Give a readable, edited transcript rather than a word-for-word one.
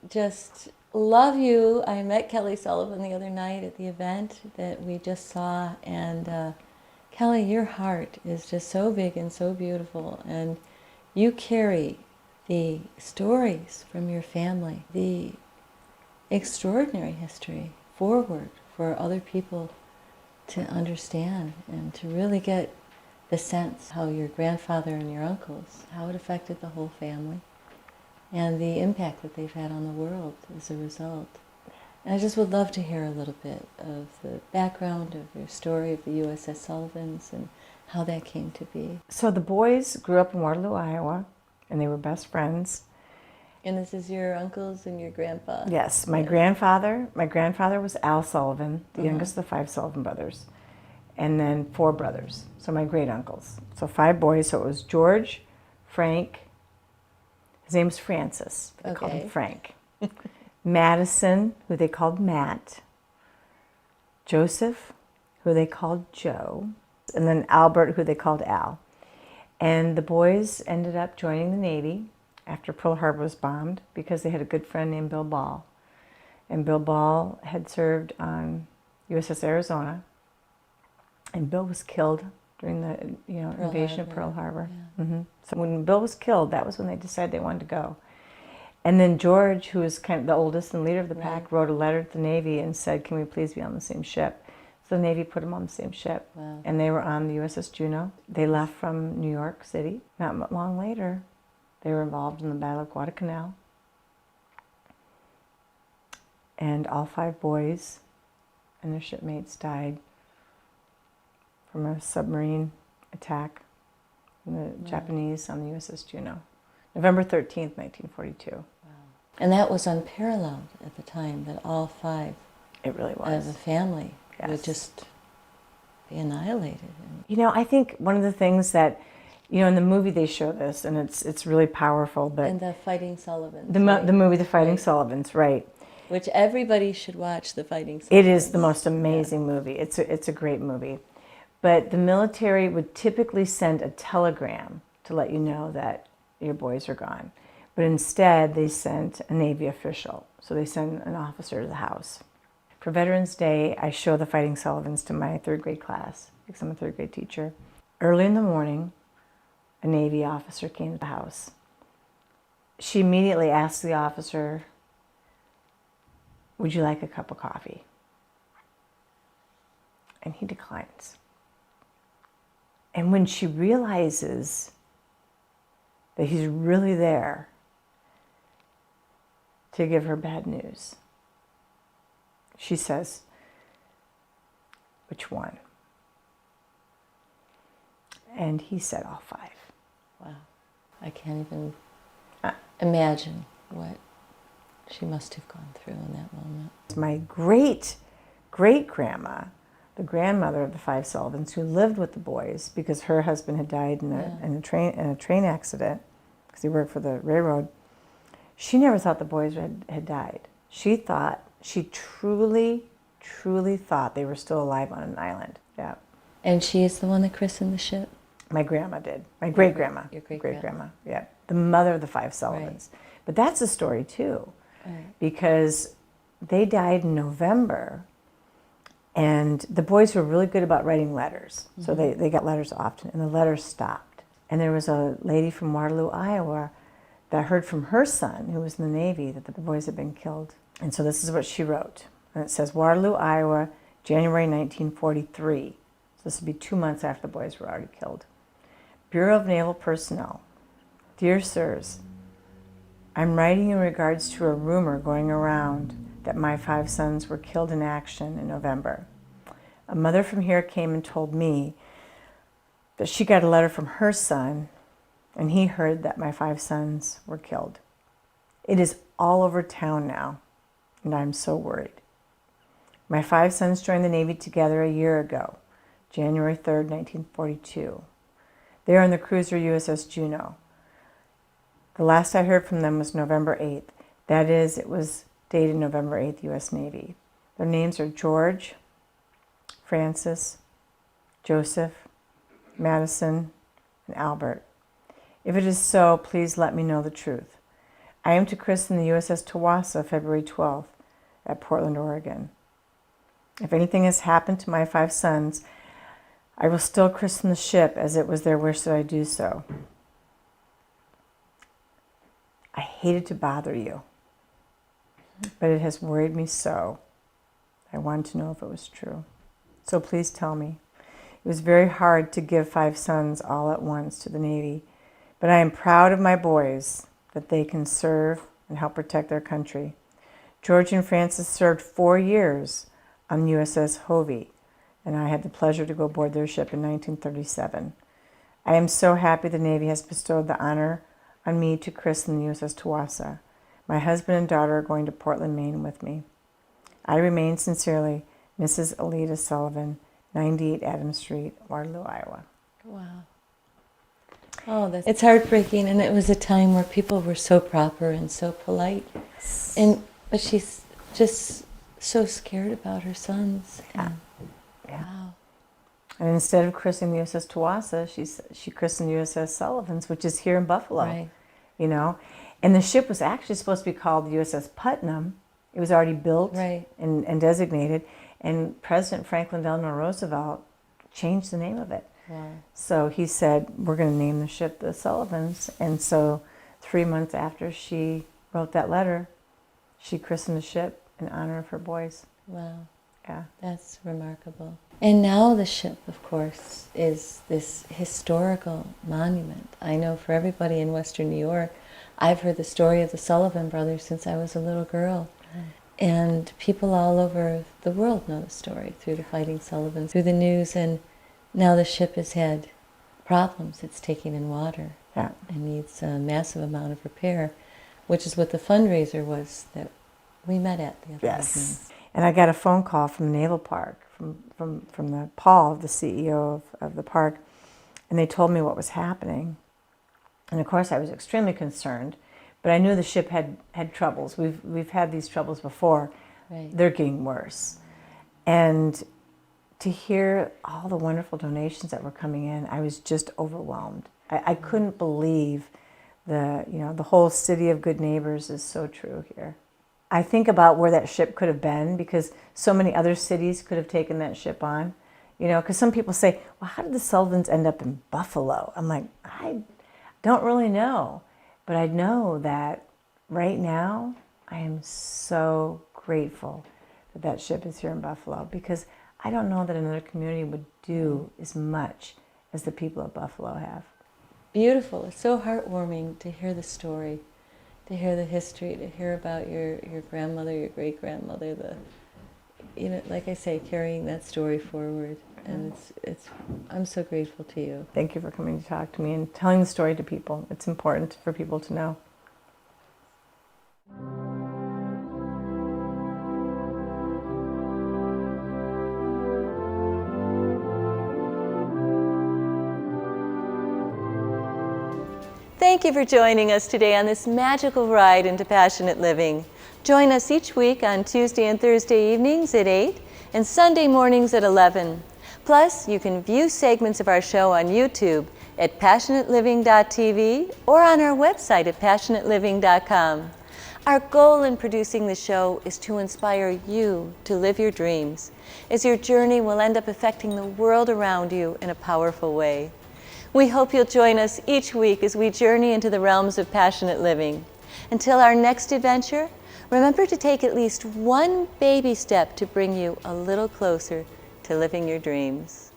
just love you. I met Kelly Sullivan the other night at the event that we just saw, and Kelly, your heart is just so big and so beautiful, and you carry the stories from your family, the extraordinary history forward for other people to understand and to really get the sense how your grandfather and your uncles, how it affected the whole family and the impact that they've had on the world as a result. And I just would love to hear a little bit of the background of your story of the USS Sullivans and how that came to be. So the boys grew up in Waterloo, Iowa, and they were best friends. And this is your uncles and your grandpa? Yes, my grandfather was Al Sullivan, the youngest of the 5 Sullivan brothers, and then 4 brothers, so my great uncles. So 5 boys, so it was George, Frank, his name was Francis, they called him Frank, Madison, who they called Matt, Joseph, who they called Joe, and then Albert, who they called Al. And the boys ended up joining the Navy after Pearl Harbor was bombed because they had a good friend named Bill Ball. And Bill Ball had served on USS Arizona, and Bill was killed during the invasion of Pearl Harbor. Yeah. So when Bill was killed, that was when they decided they wanted to go. And then George, who was kind of the oldest and leader of the pack, wrote a letter to the Navy and said, "Can we please be on the same ship?" So the Navy put them on the same ship. Wow. And they were on the USS Juneau. They left from New York City. Not long later, they were involved in the Battle of Guadalcanal. And all 5 boys and their shipmates died from a submarine attack from the Japanese on the USS Juneau. November 13th, 1942. Wow. And that was unparalleled at the time, that all 5 it really was. Of the family would just be annihilated. You know, I think one of the things that, in the movie they show this, and it's really powerful, but... And the Fighting Sullivans. The movie, The Fighting Sullivans, right. Which everybody should watch, The Fighting Sullivans. It is the most amazing movie. It's a great movie. But the military would typically send a telegram to let you know that your boys are gone. But instead, they sent a Navy official. So they sent an officer to the house. For Veterans Day, I show The Fighting Sullivans to my 3rd grade class, because I'm a 3rd grade teacher. Early in the morning, a Navy officer came to the house. She immediately asked the officer, "Would you like a cup of coffee?" And he declines. And when she realizes that he's really there to give her bad news, she says, "Which one?" And he said, "All 5. Wow. I can't even imagine what she must have gone through in that moment. My great-great-grandma, the grandmother of the 5 Sullivans, who lived with the boys because her husband had died in a train accident because he worked for the railroad, she never thought the boys had died. She truly thought they were still alive on an island. Yeah. And she is the one that christened the ship? My grandma did. My great-grandma. Your great-grandma. Yeah. The mother of the 5 Sullivans. Right. But that's a story, too. Right. Because they died in November, and the boys were really good about writing letters. So they got letters often, and the letters stopped. And there was a lady from Waterloo, Iowa, that heard from her son, who was in the Navy, that the boys had been killed. And so this is what she wrote. And it says, "Waterloo, Iowa, January 1943. So this would be 2 months after the boys were already killed. Bureau of Naval Personnel. Dear Sirs, I'm writing in regards to a rumor going around that my 5 sons were killed in action in November. A mother from here came and told me that she got a letter from her son, and he heard that my 5 sons were killed. It is all over town now, and I'm so worried. My 5 sons joined the Navy together a year ago, January 3rd, 1942. They are on the cruiser USS Juneau. The last I heard from them was November 8th. That is, it was dated November 8th, U.S. Navy. Their names are George, Francis, Joseph, Madison, and Albert. If it is so, please let me know the truth. I am to christen the USS Tawassa February 12th at Portland, Oregon. If anything has happened to my 5 sons, I will still christen the ship as it was their wish that I do so. I hated to bother you, but it has worried me so. I wanted to know if it was true. So please tell me. It was very hard to give 5 sons all at once to the Navy, but I am proud of my boys that they can serve and help protect their country. George and Francis served 4 years on USS Hovey, and I had the pleasure to go aboard their ship in 1937. I am so happy the Navy has bestowed the honor on me to christen the USS Tawassa. My husband and daughter are going to Portland, Maine with me. I remain sincerely, Mrs. Alida Sullivan, 98 Adams Street, Waterloo, Iowa. Wow. Oh, it's heartbreaking, and it was a time where people were so proper and so polite, but she's just so scared about her sons. Yeah. Wow. And instead of christening the USS Tawassa, she christened USS Sullivans, which is here in Buffalo. Right. You know, and the ship was actually supposed to be called the USS Putnam. It was already built and designated, and President Franklin Delano Roosevelt changed the name of it. Wow. So he said, we're going to name the ship the Sullivans. And so 3 months after she wrote that letter, she christened the ship in honor of her boys. Wow. Yeah. That's remarkable. And now the ship, of course, is this historical monument. I know for everybody in Western New York, I've heard the story of the Sullivan brothers since I was a little girl. And people all over the world know the story through the Fighting Sullivans, through the news. And now the ship has had problems. It's taking in water and needs a massive amount of repair, which is what the fundraiser was that we met at the other evening. And I got a phone call from the Naval Park, from the Paul, the CEO of the park, and they told me what was happening. And of course I was extremely concerned, but I knew the ship had troubles. We've had these troubles before. Right. They're getting worse. And to hear all the wonderful donations that were coming in, I was just overwhelmed. I couldn't believe the whole city of good neighbors is so true here. I think about where that ship could have been, because so many other cities could have taken that ship on. Because some people say, well, how did the Sullivans end up in Buffalo? I'm like, I don't really know. But I know that right now, I am so grateful that that ship is here in Buffalo, because I don't know that another community would do as much as the people of Buffalo have. Beautiful. It's so heartwarming to hear the story, to hear the history, to hear about your grandmother, your great-grandmother, like I say, carrying that story forward. And I'm so grateful to you. Thank you for coming to talk to me and telling the story to people. It's important for people to know. Thank you for joining us today on this magical ride into passionate living. Join us each week on Tuesday and Thursday evenings at 8 and Sunday mornings at 11. Plus, you can view segments of our show on YouTube at passionateliving.tv or on our website at passionateliving.com. Our goal in producing the show is to inspire you to live your dreams, as your journey will end up affecting the world around you in a powerful way. We hope you'll join us each week as we journey into the realms of passionate living. Until our next adventure, remember to take at least one baby step to bring you a little closer to living your dreams.